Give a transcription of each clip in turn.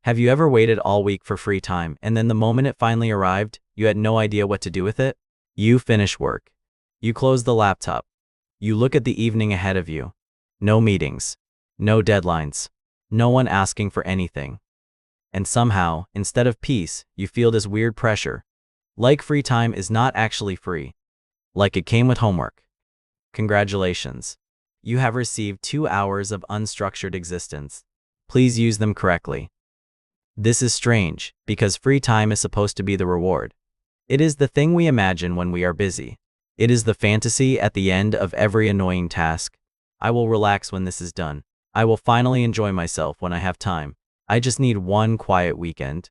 Have you ever waited all week for free time and then the moment it finally arrived, you had no idea what to do with it? You finish work. You close the laptop. You look at the evening ahead of you. No meetings. No deadlines. No one asking for anything. And somehow, instead of peace, you feel this weird pressure. Like free time is not actually free. Like it came with homework. Congratulations. You have received 2 hours of unstructured existence. Please use them correctly. This is strange, because free time is supposed to be the reward. It is the thing we imagine when we are busy. It is the fantasy at the end of every annoying task. I will relax when this is done. I will finally enjoy myself when I have time. I just need one quiet weekend.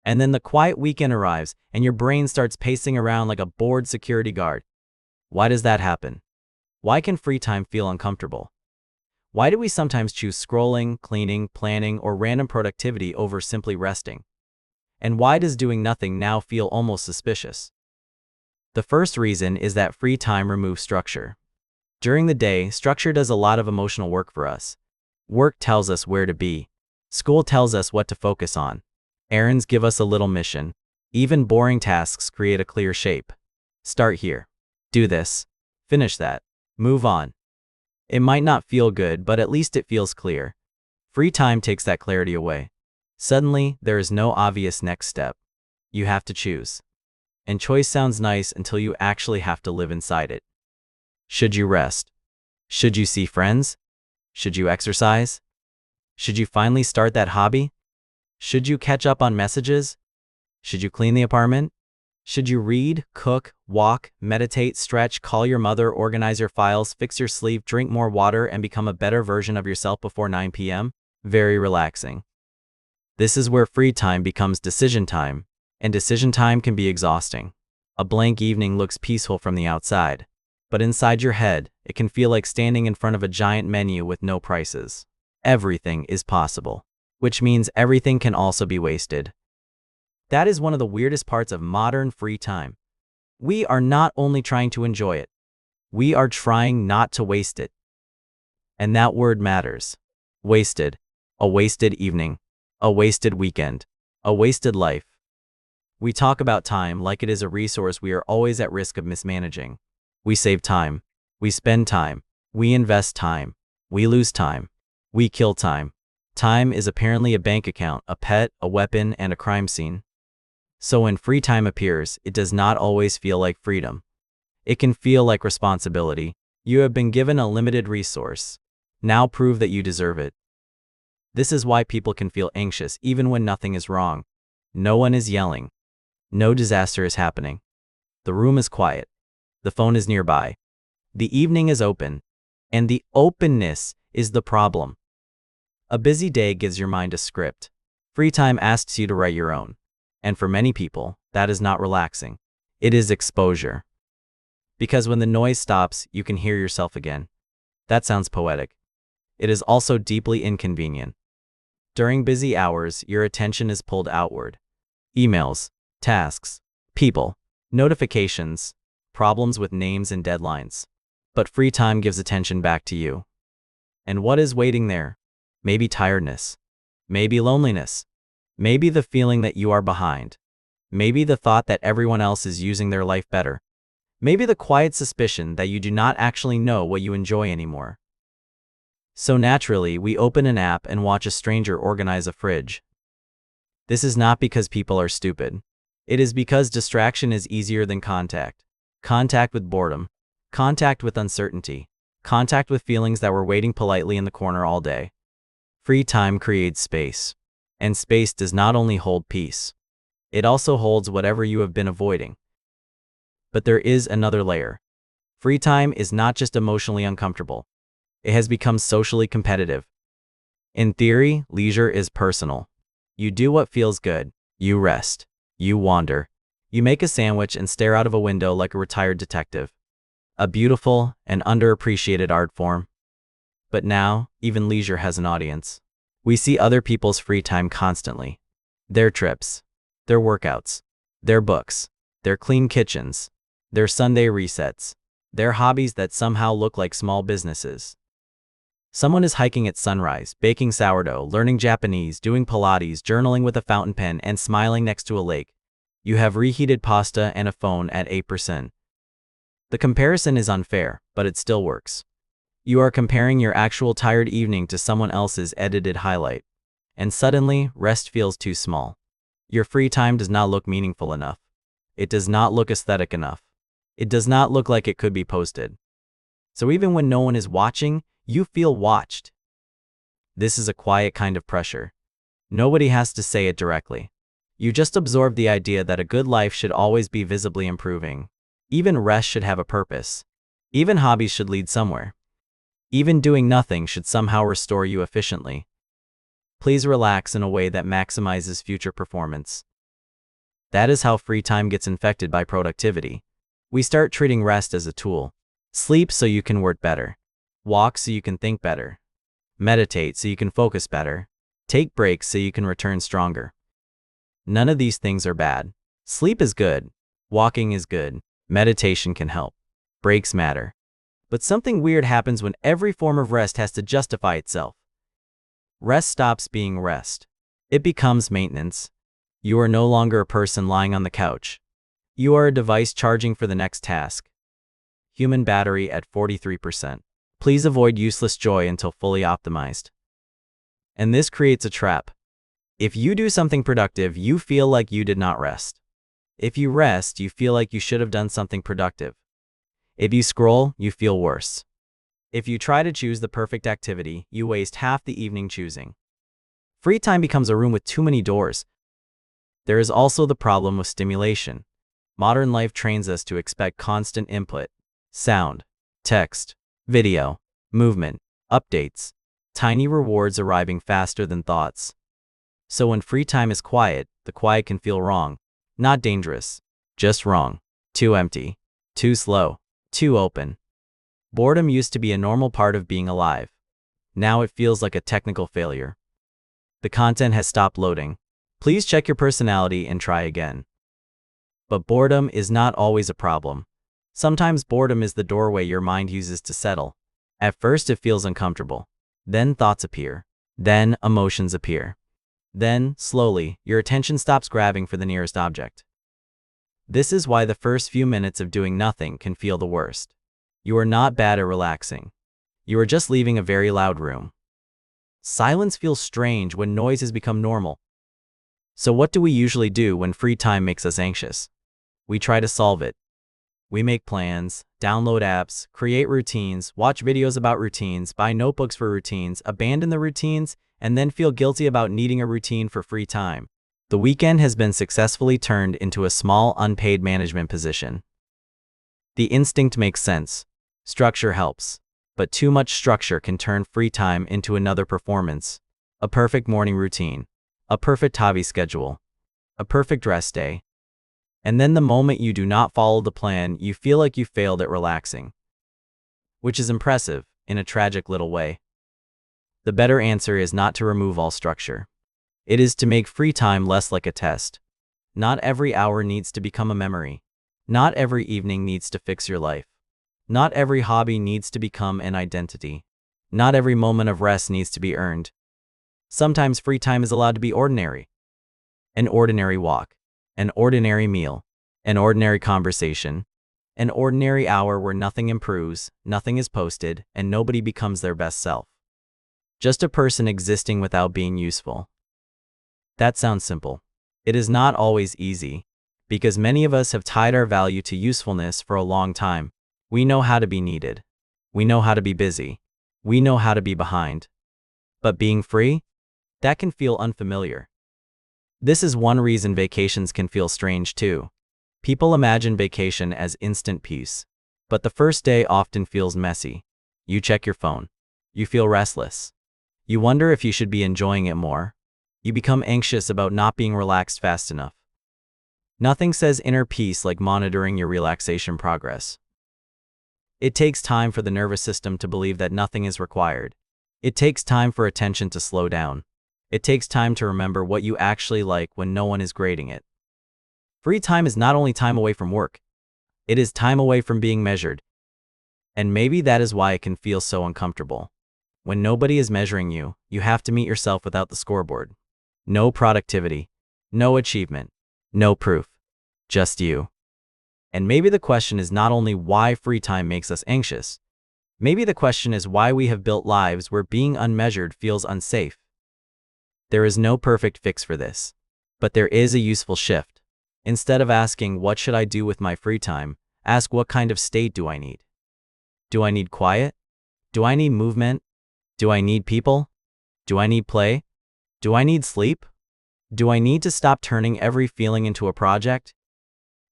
And then the quiet weekend arrives, and your brain starts pacing around like a bored security guard. Why does that happen? Why can free time feel uncomfortable? Why do we sometimes choose scrolling, cleaning, planning, or random productivity over simply resting? And why does doing nothing now feel almost suspicious? The first reason is that free time removes structure. During the day, structure does a lot of emotional work for us. Work tells us where to be. School tells us what to focus on. Errands give us a little mission. Even boring tasks create a clear shape. Start here. Do this. Finish that. Move on. It might not feel good, but at least it feels clear. Free time takes that clarity away. Suddenly, there is no obvious next step. You have to choose. And choice sounds nice until you actually have to live inside it. Should you rest? Should you see friends? Should you exercise? Should you finally start that hobby? Should you catch up on messages? Should you clean the apartment? Should you read, cook, walk, meditate, stretch, call your mother, organize your files, fix your sleep, drink more water, and become a better version of yourself before 9 p.m.? Very relaxing. This is where free time becomes decision time, and decision time can be exhausting. A blank evening looks peaceful from the outside, but inside your head, it can feel like standing in front of a giant menu with no prices. Everything is possible, which means everything can also be wasted. That is one of the weirdest parts of modern free time. We are not only trying to enjoy it, we are trying not to waste it. And that word matters. Wasted. A wasted evening. A wasted weekend. A wasted life. We talk about time like it is a resource we are always at risk of mismanaging. We save time. We spend time. We invest time. We lose time. We kill time. Time is apparently a bank account, a pet, a weapon, and a crime scene. So when free time appears, it does not always feel like freedom. It can feel like responsibility. You have been given a limited resource. Now prove that you deserve it. This is why people can feel anxious even when nothing is wrong. No one is yelling. No disaster is happening. The room is quiet. The phone is nearby. The evening is open. And the openness is the problem. A busy day gives your mind a script. Free time asks you to write your own. And for many people, that is not relaxing. It is exposure. Because when the noise stops, you can hear yourself again. That sounds poetic. It is also deeply inconvenient. During busy hours, your attention is pulled outward. Emails, tasks, people, notifications, problems with names and deadlines. But free time gives attention back to you. And what is waiting there? Maybe tiredness. Maybe loneliness. Maybe the feeling that you are behind. Maybe the thought that everyone else is using their life better. Maybe the quiet suspicion that you do not actually know what you enjoy anymore. So naturally, we open an app and watch a stranger organize a fridge. This is not because people are stupid. It is because distraction is easier than contact. Contact with boredom. Contact with uncertainty. Contact with feelings that were waiting politely in the corner all day. Free time creates space. And space does not only hold peace. It also holds whatever you have been avoiding. But there is another layer. Free time is not just emotionally uncomfortable. It has become socially competitive. In theory, leisure is personal. You do what feels good. You rest. You wander. You make a sandwich and stare out of a window like a retired detective. A beautiful and underappreciated art form. But now, even leisure has an audience. We see other people's free time constantly. Their trips, their workouts, their books, their clean kitchens, their Sunday resets, their hobbies that somehow look like small businesses. Someone is hiking at sunrise, baking sourdough, learning Japanese, doing Pilates, journaling with a fountain pen, and smiling next to a lake. You have reheated pasta and a phone at 8%. The comparison is unfair, but it still works. You are comparing your actual tired evening to someone else's edited highlight. And suddenly, rest feels too small. Your free time does not look meaningful enough. It does not look aesthetic enough. It does not look like it could be posted. So even when no one is watching, you feel watched. This is a quiet kind of pressure. Nobody has to say it directly. You just absorb the idea that a good life should always be visibly improving. Even rest should have a purpose. Even hobbies should lead somewhere. Even doing nothing should somehow restore you efficiently. Please relax in a way that maximizes future performance. That is how free time gets infected by productivity. We start treating rest as a tool. Sleep so you can work better. Walk so you can think better. Meditate so you can focus better. Take breaks so you can return stronger. None of these things are bad. Sleep is good. Walking is good. Meditation can help. Breaks matter. But something weird happens when every form of rest has to justify itself. Rest stops being rest. It becomes maintenance. You are no longer a person lying on the couch. You are a device charging for the next task. Human battery at 43%. Please avoid useless joy until fully optimized. And this creates a trap. If you do something productive, you feel like you did not rest. If you rest, you feel like you should have done something productive. If you scroll, you feel worse. If you try to choose the perfect activity, you waste half the evening choosing. Free time becomes a room with too many doors. There is also the problem of stimulation. Modern life trains us to expect constant input. Sound, text, video, movement, updates, tiny rewards arriving faster than thoughts. So when free time is quiet, the quiet can feel wrong. Not dangerous, just wrong. Too empty, too slow, too open. Boredom used to be a normal part of being alive. Now it feels like a technical failure. The content has stopped loading. Please check your personality and try again. But boredom is not always a problem. Sometimes boredom is the doorway your mind uses to settle. At first it feels uncomfortable. Then thoughts appear. Then emotions appear. Then, slowly, your attention stops grabbing for the nearest object. This is why the first few minutes of doing nothing can feel the worst. You are not bad at relaxing. You are just leaving a very loud room. Silence feels strange when noise has become normal. So what do we usually do when free time makes us anxious? We try to solve it. We make plans, download apps, create routines, watch videos about routines, buy notebooks for routines, abandon the routines, and then feel guilty about needing a routine for free time. The weekend has been successfully turned into a small unpaid management position. The instinct makes sense. Structure helps. But too much structure can turn free time into another performance. A perfect morning routine. A perfect hobby schedule. A perfect rest day. And then the moment you do not follow the plan, you feel like you failed at relaxing. Which is impressive, in a tragic little way. The better answer is not to remove all structure. It is to make free time less like a test. Not every hour needs to become a memory. Not every evening needs to fix your life. Not every hobby needs to become an identity. Not every moment of rest needs to be earned. Sometimes free time is allowed to be ordinary. An ordinary walk. An ordinary meal. An ordinary conversation. An ordinary hour where nothing improves, nothing is posted, and nobody becomes their best self. Just a person existing without being useful. That sounds simple. It is not always easy, because many of us have tied our value to usefulness for a long time. We know how to be needed. We know how to be busy. We know how to be behind. But being free? That can feel unfamiliar. This is one reason vacations can feel strange too. People imagine vacation as instant peace. But the first day often feels messy. You check your phone. You feel restless. You wonder if you should be enjoying it more. You become anxious about not being relaxed fast enough. Nothing says inner peace like monitoring your relaxation progress. It takes time for the nervous system to believe that nothing is required. It takes time for attention to slow down. It takes time to remember what you actually like when no one is grading it. Free time is not only time away from work. It is time away from being measured. And maybe that is why it can feel so uncomfortable. When nobody is measuring you, you have to meet yourself without the scoreboard. No productivity, no achievement, no proof, just you. And maybe the question is not only why free time makes us anxious. Maybe the question is why we have built lives where being unmeasured feels unsafe. There is no perfect fix for this, but there is a useful shift. Instead of asking, what should I do with my free time, ask, what kind of state do I need? Do I need quiet? Do I need movement? Do I need people? Do I need play? Do I need sleep? Do I need to stop turning every feeling into a project?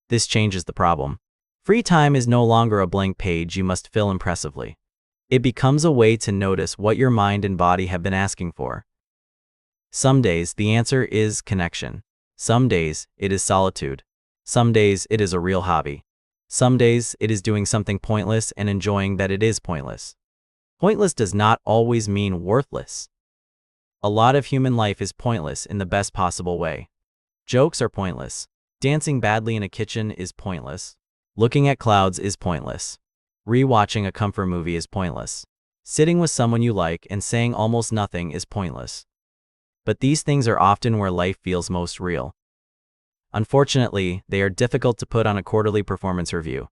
This changes the problem. Free time is no longer a blank page you must fill impressively. It becomes a way to notice what your mind and body have been asking for. Some days the answer is connection. Some days it is solitude. Some days it is a real hobby. Some days it is doing something pointless and enjoying that it is pointless. Pointless does not always mean worthless. A lot of human life is pointless in the best possible way. Jokes are pointless. Dancing badly in a kitchen is pointless. Looking at clouds is pointless. Rewatching a comfort movie is pointless. Sitting with someone you like and saying almost nothing is pointless. But these things are often where life feels most real. Unfortunately, they are difficult to put on a quarterly performance review.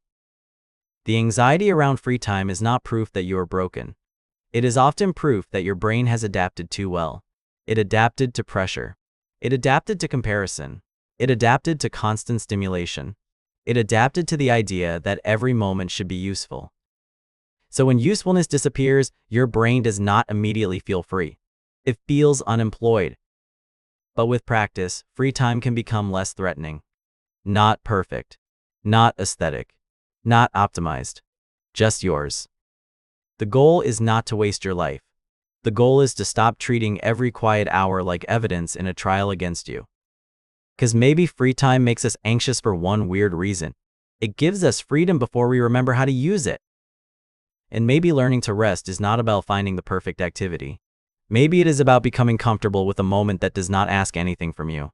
The anxiety around free time is not proof that you are broken. It is often proof that your brain has adapted too well. It adapted to pressure. It adapted to comparison. It adapted to constant stimulation. It adapted to the idea that every moment should be useful. So when usefulness disappears, your brain does not immediately feel free. It feels unemployed. But with practice, free time can become less threatening. Not perfect. Not aesthetic. Not optimized. Just yours. The goal is not to waste your life. The goal is to stop treating every quiet hour like evidence in a trial against you. Because maybe free time makes us anxious for one weird reason. It gives us freedom before we remember how to use it. And maybe learning to rest is not about finding the perfect activity. Maybe it is about becoming comfortable with a moment that does not ask anything from you.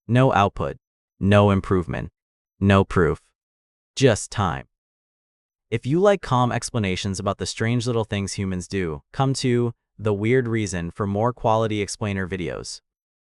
No output, no improvement, no proof, just time. If you like calm explanations about the strange little things humans do, come to The Weird Reason for more quality explainer videos.